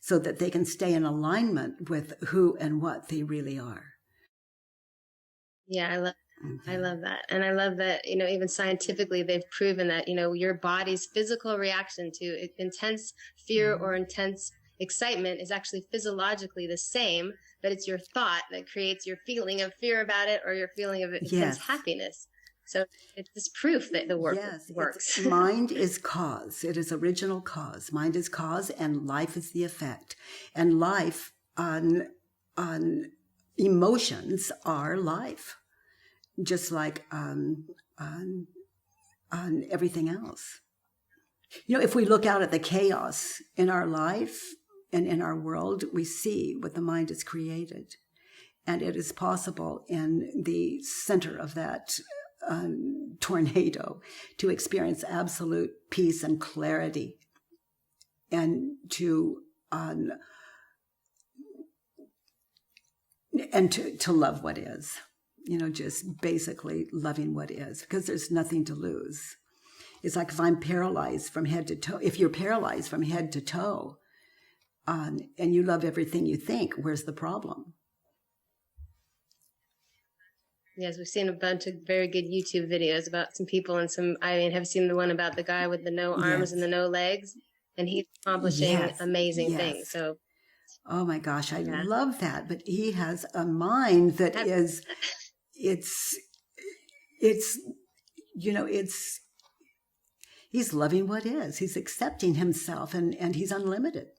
so that they can stay in alignment with who and what they really are. Yeah, I love that. And I love that, even scientifically, they've proven that, your body's physical reaction to intense fear or intense excitement is actually physiologically the same, but it's your thought that creates your feeling of fear about it or your feeling of intense happiness. So it's this proof that the work works. Mind is cause. It is original cause. Mind is cause and life is the effect. And life on emotions are life, just like on everything else. If we look out at the chaos in our life and in our world, we see what the mind has created. And it is possible in the center of that tornado to experience absolute peace and clarity, and to love what is, just basically loving what is, because there's nothing to lose. It's like if I'm paralyzed from head to toe, if you're paralyzed from head to toe, and you love everything you think, where's the problem? Yes, we've seen a bunch of very good YouTube videos about some people and have you seen the one about the guy with the no arms and the no legs? And he's accomplishing amazing things. So, oh my gosh, I love that. But he has a mind that is, he's loving what is. He's accepting himself and he's unlimited.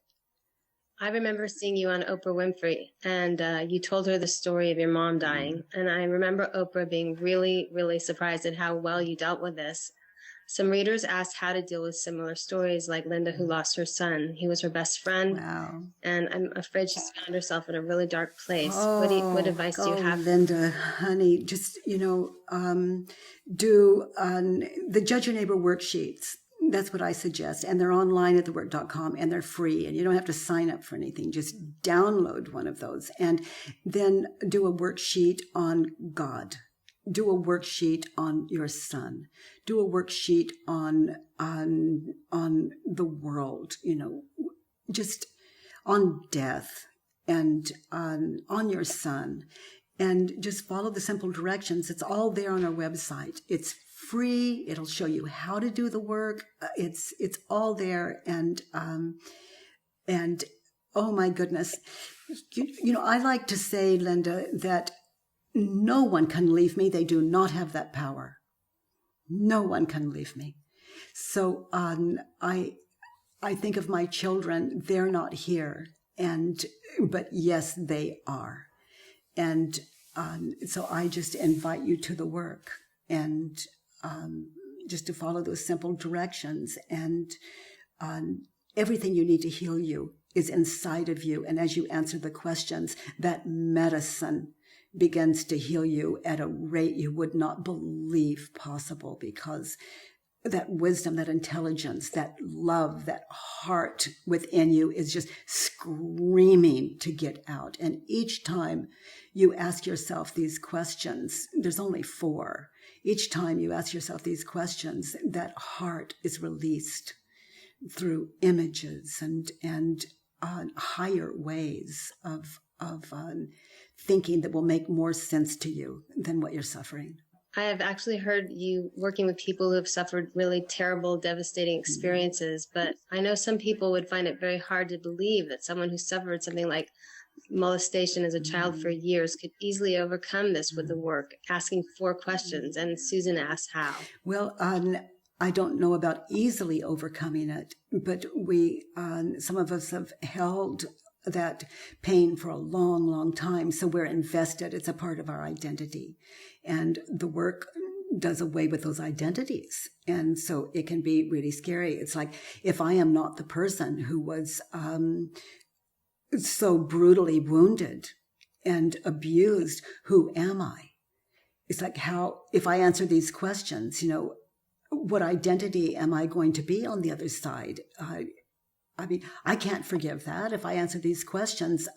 I remember seeing you on Oprah Winfrey, and you told her the story of your mom dying. And I remember Oprah being really, really surprised at how well you dealt with this. Some readers asked how to deal with similar stories, like Linda, who lost her son. He was her best friend. Wow. And I'm afraid she's found herself in a really dark place. What advice do you have? Linda, honey, just, do the Judge Your Neighbor worksheets. That's what I suggest. And they're online at thework.com, and they're free, and you don't have to sign up for anything. Just download one of those and then do a worksheet on God. Do a worksheet on your son. Do a worksheet on the world, just on death and on your son. And just follow the simple directions. It's all there on our website. It's free. It'll show you how to do the work. It's all there. And oh my goodness, I like to say, Linda, that no one can leave me. They do not have that power. No one can leave me. So I think of my children. They're not here, but yes, they are. And so I just invite you to the work, and just to follow those simple directions. And everything you need to heal you is inside of you. And as you answer the questions, that medicine begins to heal you at a rate you would not believe possible, because that wisdom, that intelligence, that love, that heart within you is just screaming to get out. And each time you ask yourself these questions, there's only 4. Each time you ask yourself these questions, that heart is released through images and higher ways of thinking that will make more sense to you than what you're suffering. I have actually heard you working with people who have suffered really terrible, devastating experiences, but I know some people would find it very hard to believe that someone who suffered something like molestation as a child for years could easily overcome this with the work, asking 4 questions. And Susan asked how. Well, I don't know about easily overcoming it, but some of us have held that pain for a long, long time. So we're invested. It's a part of our identity. And the work does away with those identities. And so it can be really scary. It's like, if I am not the person who was so brutally wounded and abused, who am I? It's like, if I answer these questions, what identity am I going to be on the other side? I can't forgive that. If I answer these questions,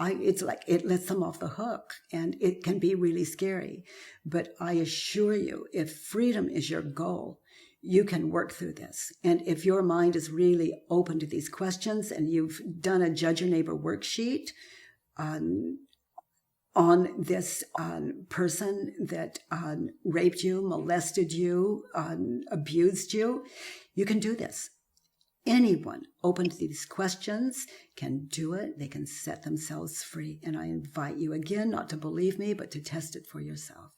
it's like it lets them off the hook, and it can be really scary. But I assure you, if freedom is your goal, you can work through this. And if your mind is really open to these questions and you've done a Judge Your Neighbor worksheet on this person that raped you, molested you, abused you, you can do this. Anyone open to these questions can do it. They can set themselves free. And I invite you again, not to believe me, but to test it for yourself.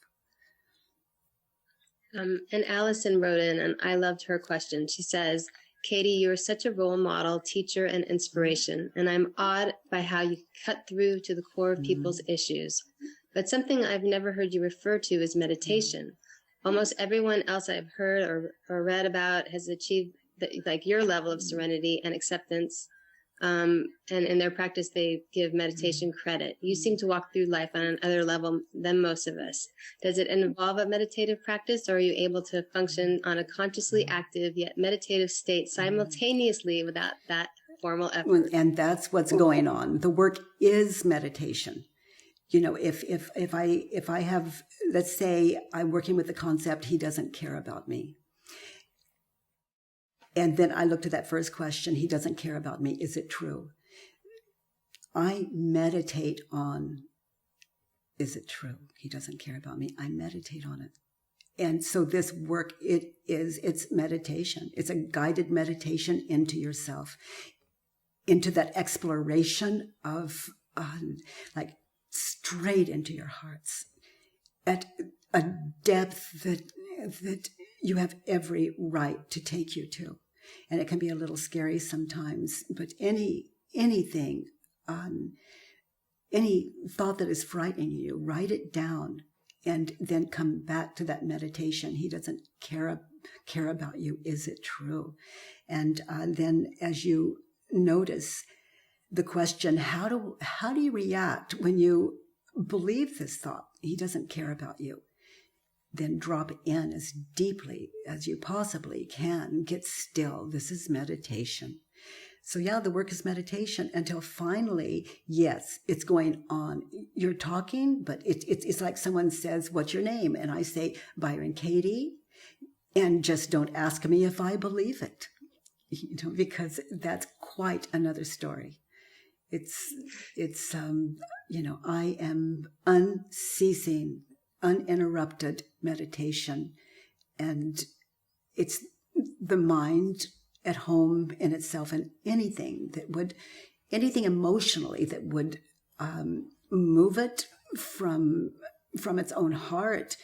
And Allison wrote in, and I loved her question. She says, Katie, you are such a role model, teacher, and inspiration, and I'm awed by how you cut through to the core of people's issues. But something I've never heard you refer to is meditation. Almost everyone else I've heard or read about has achieved like your level of serenity and acceptance. And in their practice, they give meditation credit. You seem to walk through life on another level than most of us. Does it involve a meditative practice, or are you able to function on a consciously active yet meditative state simultaneously without that formal effort? And that's what's going on. The work is meditation. You know, if I have, let's say I'm working with the concept, he doesn't care about me. And then I looked at that first question, he doesn't care about me. Is it true? I meditate on, is it true? He doesn't care about me. I meditate on it. And so this work, it's meditation. It's a guided meditation into yourself, into that exploration of, like, straight into your hearts at a depth that you have every right to take you to. And it can be a little scary sometimes, but anything, any thought that is frightening you, write it down and then come back to that meditation. He doesn't care about you. Is it true? And then as you notice the question, how do you react when you believe this thought? He doesn't care about you. Then drop in as deeply as you possibly can. Get still. This is meditation. So yeah, the work is meditation until finally, yes, it's going on. You're talking, but it's like someone says, what's your name? And I say, Byron Katie. And just don't ask me if I believe it, because that's quite another story. It's I am unceasing, uninterrupted meditation, and it's the mind at home in itself, and anything emotionally that would move it from its own heart.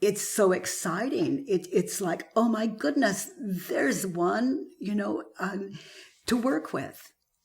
It's so exciting. It's like, oh my goodness, there's one, to work with.